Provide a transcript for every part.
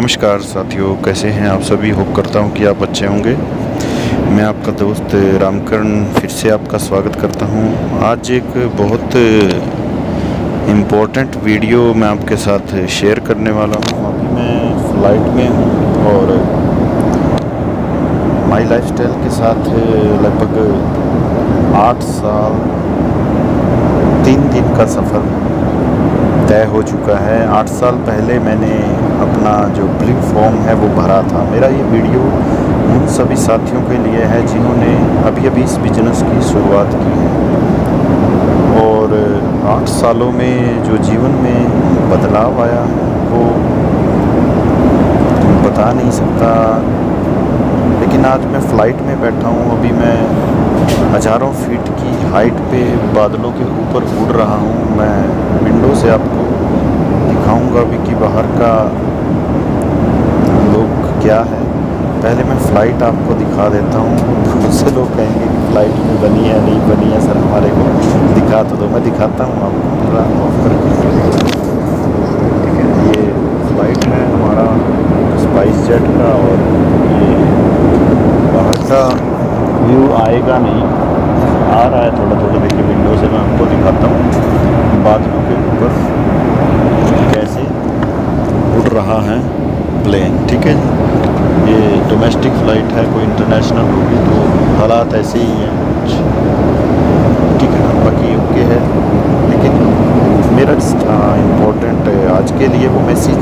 नमस्कार साथियों, कैसे हैं आप सभी। होप करता हूं कि आप अच्छे होंगे। मैं आपका दोस्त रामकरण फिर से आपका स्वागत करता हूं। आज एक बहुत इम्पोर्टेंट वीडियो मैं आपके साथ शेयर करने वाला हूं। अभी मैं फ्लाइट में हूं और माई लाइफस्टाइल के साथ लगभग 8 साल 3 दिन का सफ़र तय हो चुका है। 8 साल पहले मैंने अपना जो ब्लू फॉर्म है वो भरा था। मेरा ये वीडियो उन सभी साथियों के लिए है जिन्होंने अभी अभी इस बिजनेस की शुरुआत की है और 8 सालों में जो जीवन में बदलाव आया है वो बता नहीं सकता। लेकिन आज मैं फ़्लाइट में बैठा हूँ। अभी मैं हज़ारों फीट की हाइट पे बादलों के ऊपर उड़ रहा हूँ। मैं विंडो से आपको दिखाऊंगा भी कि बाहर का लुक क्या है। पहले मैं फ़्लाइट आपको दिखा देता हूँ। बहुत से लोग कहेंगे कि फ़्लाइट में बनी है नहीं बनी है, सर हमारे को दिखा तो दो। मैं दिखाता हूँ आपको पूरा ऑफ करके। ठीक है, ये फ़्लाइट है हमारा स्पाइस जेट का और ये बाहर का व्यू आएगा नहीं, आ रहा है थोड़ा थोड़ा। देखिए विंडो से मैं आपको दिखाता हूँ बादलों के ऊपर कैसे उड़ रहा है प्लेन। ठीक है, ये डोमेस्टिक फ़्लाइट है, कोई इंटरनेशनल होगी तो हालात ऐसे ही हैं कुछ। ठीक है ना, बाकी ओके है। लेकिन मेरा इम्पोर्टेंट आज के लिए वो मैसेज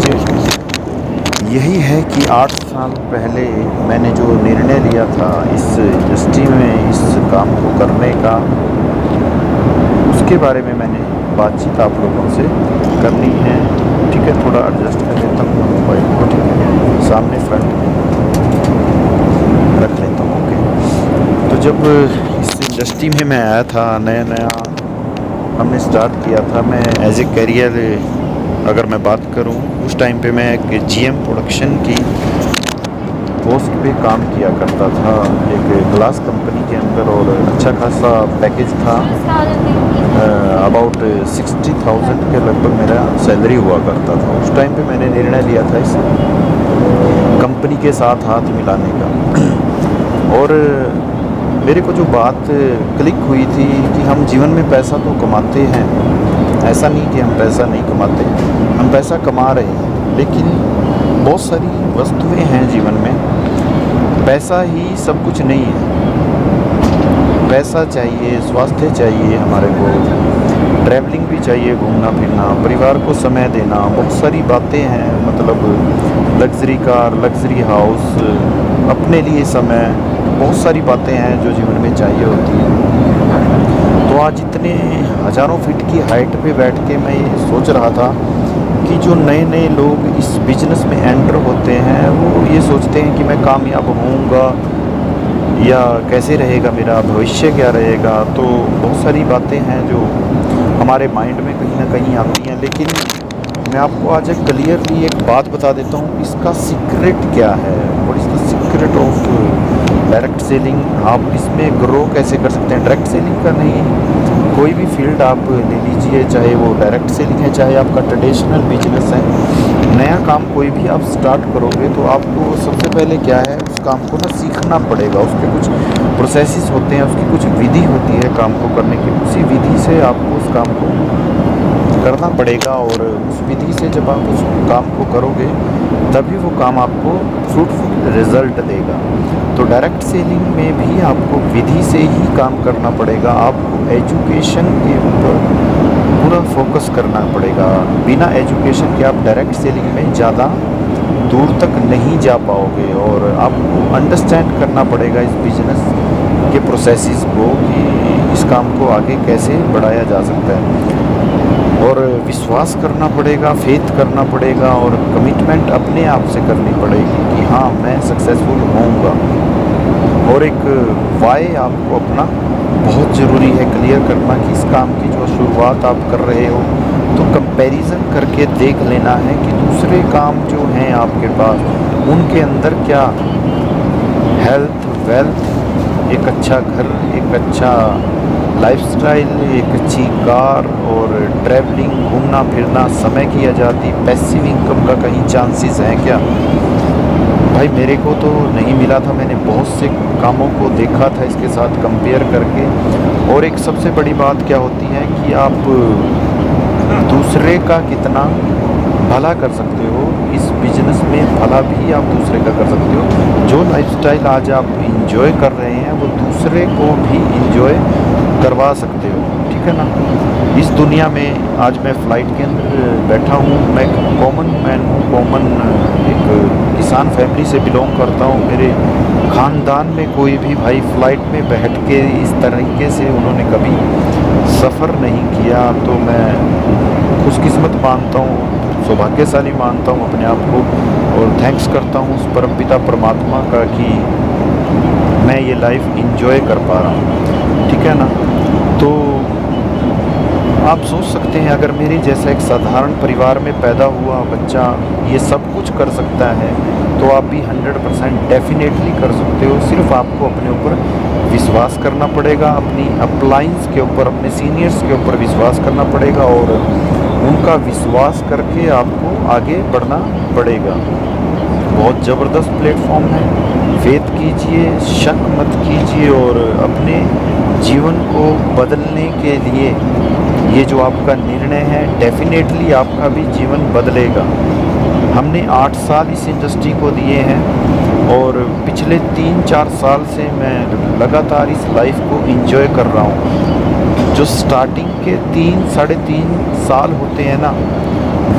यही है कि 8 साल पहले मैंने जो निर्णय लिया था इस इंडस्ट्री में इस काम को करने का, उसके बारे में मैंने बातचीत आप लोगों से करनी है। ठीक है, थोड़ा एडजस्ट कर लेता हूँ मोबाइल को। ठीक है, सामने फ्रंट में रख लेता हूँ। ओके, तो जब इस इंडस्ट्री में मैं आया था, नया नया हमने स्टार्ट किया था, मैं एज ए करियर अगर मैं बात करूं, उस टाइम पे मैं एक जीएम प्रोडक्शन की पोस्ट पे काम किया करता था एक ग्लास कंपनी के अंदर और अच्छा खासा पैकेज था। अबाउट 60,000 के लगभग मेरा सैलरी हुआ करता था। उस टाइम पे मैंने निर्णय लिया था इस कंपनी के साथ हाथ मिलाने का और मेरे को जो बात क्लिक हुई थी कि हम जीवन में पैसा तो कमाते हैं, ऐसा नहीं कि हम पैसा नहीं कमाते, हम पैसा कमा रहे हैं। लेकिन बहुत सारी वस्तुएं हैं जीवन में, पैसा ही सब कुछ नहीं है। पैसा चाहिए, स्वास्थ्य चाहिए हमारे को, ट्रैवलिंग भी चाहिए, घूमना फिरना, परिवार को समय देना, बहुत सारी बातें हैं। मतलब लग्जरी कार, लग्जरी हाउस, अपने लिए समय, बहुत सारी बातें हैं जो जीवन में चाहिए होती हैं। तो आज इतने हज़ारों फीट की हाइट पे बैठ के मैं ये सोच रहा था कि जो नए नए लोग इस बिज़नेस में एंटर होते हैं वो ये सोचते हैं कि मैं कामयाब होऊंगा या कैसे रहेगा मेरा भविष्य, क्या रहेगा। तो बहुत सारी बातें हैं जो हमारे माइंड में कहीं ना कहीं आती हैं। लेकिन मैं आपको आज एक क्लियरली एक बात बता देता हूँ, इसका सीक्रेट क्या है। What is the secret of direct selling. आप इसमें ग्रो कैसे कर सकते हैं। डायरेक्ट सेलिंग का नहीं, कोई भी फील्ड आप ले लीजिए, चाहे वो डायरेक्ट सेलिंग है, चाहे आपका ट्रेडिशनल बिजनेस है, नया काम कोई भी आप स्टार्ट करोगे तो आपको सबसे पहले क्या है, उस काम को ना सीखना पड़ेगा। उसके कुछ प्रोसेसेस होते हैं, उसकी कुछ विधि होती है काम को करने की। उसी विधि से आपको उस काम को करना पड़ेगा और उस विधि से जब आप उस काम को करोगे तभी वो काम आपको फ्रूटफुल रिज़ल्ट देगा। तो डायरेक्ट सेलिंग में भी आपको विधि से ही काम करना पड़ेगा। आपको एजुकेशन के ऊपर पूरा फोकस करना पड़ेगा। बिना एजुकेशन के आप डायरेक्ट सेलिंग में ज़्यादा दूर तक नहीं जा पाओगे और आपको अंडरस्टैंड करना पड़ेगा इस बिज़नेस के प्रोसेसेस को कि इस काम को आगे कैसे बढ़ाया जा सकता है। और विश्वास करना पड़ेगा, फेथ करना पड़ेगा और कमिटमेंट अपने आप से करनी पड़ेगी कि हाँ मैं सक्सेसफुल होऊंगा। और एक वाई आपको अपना बहुत ज़रूरी है क्लियर करना कि इस काम की जो शुरुआत आप कर रहे हो तो कंपैरिजन करके देख लेना है कि दूसरे काम जो हैं आपके पास उनके अंदर क्या हेल्थ, वेल्थ, एक अच्छा घर, एक अच्छा लाइफस्टाइल, एक अच्छी कार और ट्रैवलिंग, घूमना फिरना, समय की आज़ादी, पैसिव इनकम का कहीं चांसेस हैं क्या? भाई मेरे को तो नहीं मिला था। मैंने बहुत से कामों को देखा था इसके साथ कंपेयर करके। और एक सबसे बड़ी बात क्या होती है कि आप दूसरे का कितना भला कर सकते हो, इस बिजनेस में भला भी आप दूसरे का कर सकते हो। जो लाइफस्टाइल आज आप इंजॉय कर रहे हैं वो दूसरे को भी इंजॉय करवा सकते हो, ठीक है ना। इस दुनिया में आज मैं फ़्लाइट के अंदर बैठा हूँ। मैं एक कॉमन मैन हूँ, कॉमन एक किसान फैमिली से बिलोंग करता हूँ। मेरे ख़ानदान में कोई भी भाई फ़्लाइट में बैठ के इस तरीके से उन्होंने कभी सफ़र नहीं किया। तो मैं खुशकिस्मत मानता हूँ, सौभाग्यशाली मानता हूँ अपने आप को, और थैंक्स करता हूँ उस परमपिता परमात्मा का कि मैं ये लाइफ इंजॉय कर पा रहा हूँ, ठीक है ना। तो आप सोच सकते हैं अगर मेरे जैसा एक साधारण परिवार में पैदा हुआ बच्चा ये सब कुछ कर सकता है तो आप भी 100% डेफिनेटली कर सकते हो। सिर्फ आपको अपने ऊपर विश्वास करना पड़ेगा, अपनी अप्लाइंस के ऊपर, अपने सीनियर्स के ऊपर विश्वास करना पड़ेगा और उनका विश्वास करके आपको आगे बढ़ना पड़ेगा। बहुत ज़बरदस्त प्लेटफॉर्म है, फेथ कीजिए, शक मत कीजिए और अपने जीवन को बदलने के लिए ये जो आपका निर्णय है डेफिनेटली आपका भी जीवन बदलेगा। हमने 8 साल इस इंडस्ट्री को दिए हैं और पिछले 3-4 साल से मैं लगातार इस लाइफ को एंजॉय कर रहा हूँ। जो स्टार्टिंग के 3-3.5 साल होते हैं ना,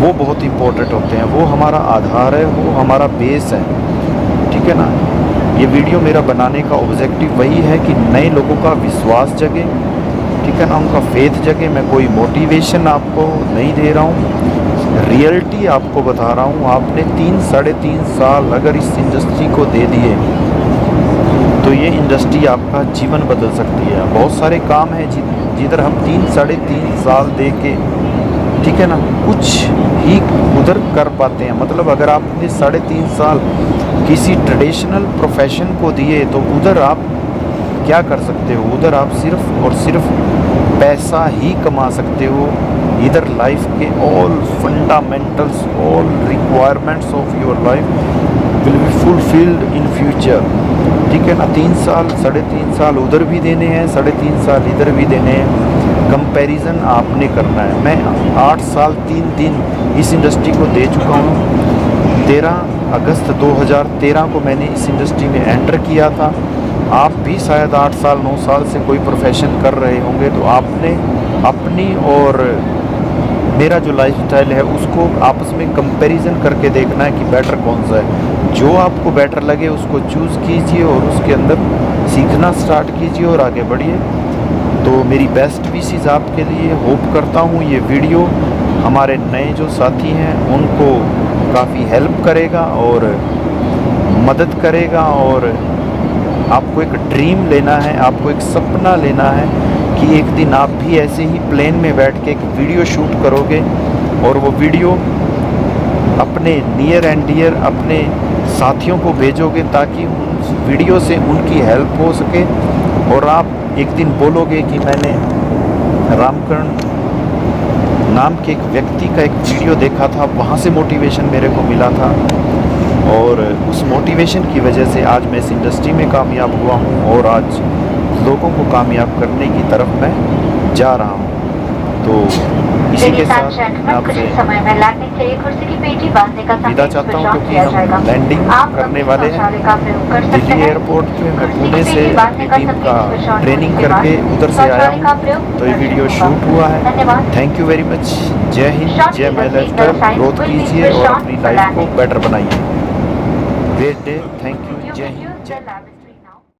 वो बहुत इम्पोर्टेंट होते हैं। वो हमारा आधार है, वो हमारा बेस है, ठीक है ना। ये वीडियो मेरा बनाने का ऑब्जेक्टिव वही है कि नए लोगों का विश्वास जगे, ठीक है ना, उनका फेथ जगे। मैं कोई मोटिवेशन आपको नहीं दे रहा हूँ, रियलिटी आपको बता रहा हूँ। आपने 3-3.5 साल अगर इस इंडस्ट्री को दे दिए तो ये इंडस्ट्री आपका जीवन बदल सकती है। बहुत सारे काम हैं जिधर हम 3-3.5 साल दे के, ठीक है ना, कुछ ही उधर कर पाते हैं। मतलब अगर आपने 3.5 साल किसी ट्रेडिशनल प्रोफेशन को दिए तो उधर आप क्या कर सकते हो? उधर आप सिर्फ और सिर्फ पैसा ही कमा सकते हो। इधर लाइफ के all fundamentals, all requirements of your life will be fulfilled in future, ठीक है ना। 3 साल 3.5 साल उधर भी देने हैं, 3.5 साल इधर भी देने हैं। कंपैरिजन आपने करना है। मैं 8 साल 3 दिन इस इंडस्ट्री को दे चुका हूँ। 13 अगस्त 2013 को मैंने इस इंडस्ट्री में एंटर किया था। आप भी शायद 8 साल 9 साल से कोई प्रोफेशन कर रहे होंगे, तो आपने अपनी और मेरा जो लाइफस्टाइल है उसको आपस में कंपैरिजन करके देखना है कि बेटर कौन सा है। जो आपको बेटर लगे उसको चूज़ कीजिए और उसके अंदर सीखना स्टार्ट कीजिए और आगे बढ़िए। तो मेरी बेस्ट विशेस आपके लिए। होप करता हूँ ये वीडियो हमारे नए जो साथी हैं उनको काफ़ी हेल्प करेगा और मदद करेगा। और आपको एक ड्रीम लेना है, आपको एक सपना लेना है कि एक दिन आप भी ऐसे ही प्लेन में बैठ के एक वीडियो शूट करोगे और वो वीडियो अपने नियर एंड डियर अपने साथियों को भेजोगे ताकि उस वीडियो से उनकी हेल्प हो सके। और आप एक दिन बोलोगे कि मैंने रामकरण नाम के एक व्यक्ति का एक वीडियो देखा था, वहाँ से मोटिवेशन मेरे को मिला था और उस मोटिवेशन की वजह से आज मैं इस इंडस्ट्री में कामयाब हुआ हूँ और आज लोगों को कामयाब करने की तरफ मैं जा रहा हूँ। तो इसी के साथ मैं आपसे विदा चाहता हूँ क्योंकि हम लैंडिंग करने वाले हैं दिल्ली एयरपोर्ट पे। मैं पुणे से अपनी टीम का ट्रेनिंग करके उधर से आया हूँ, तो ये वीडियो शूट हुआ है। Thank you very much. जय हिंद, जय माय लाइफस्टाइल। ग्रोथ कीजिए और अपनी लाइफ को बेटर बनाइए। ग्रेट डे, थैंक यू, जय हिंद, जय।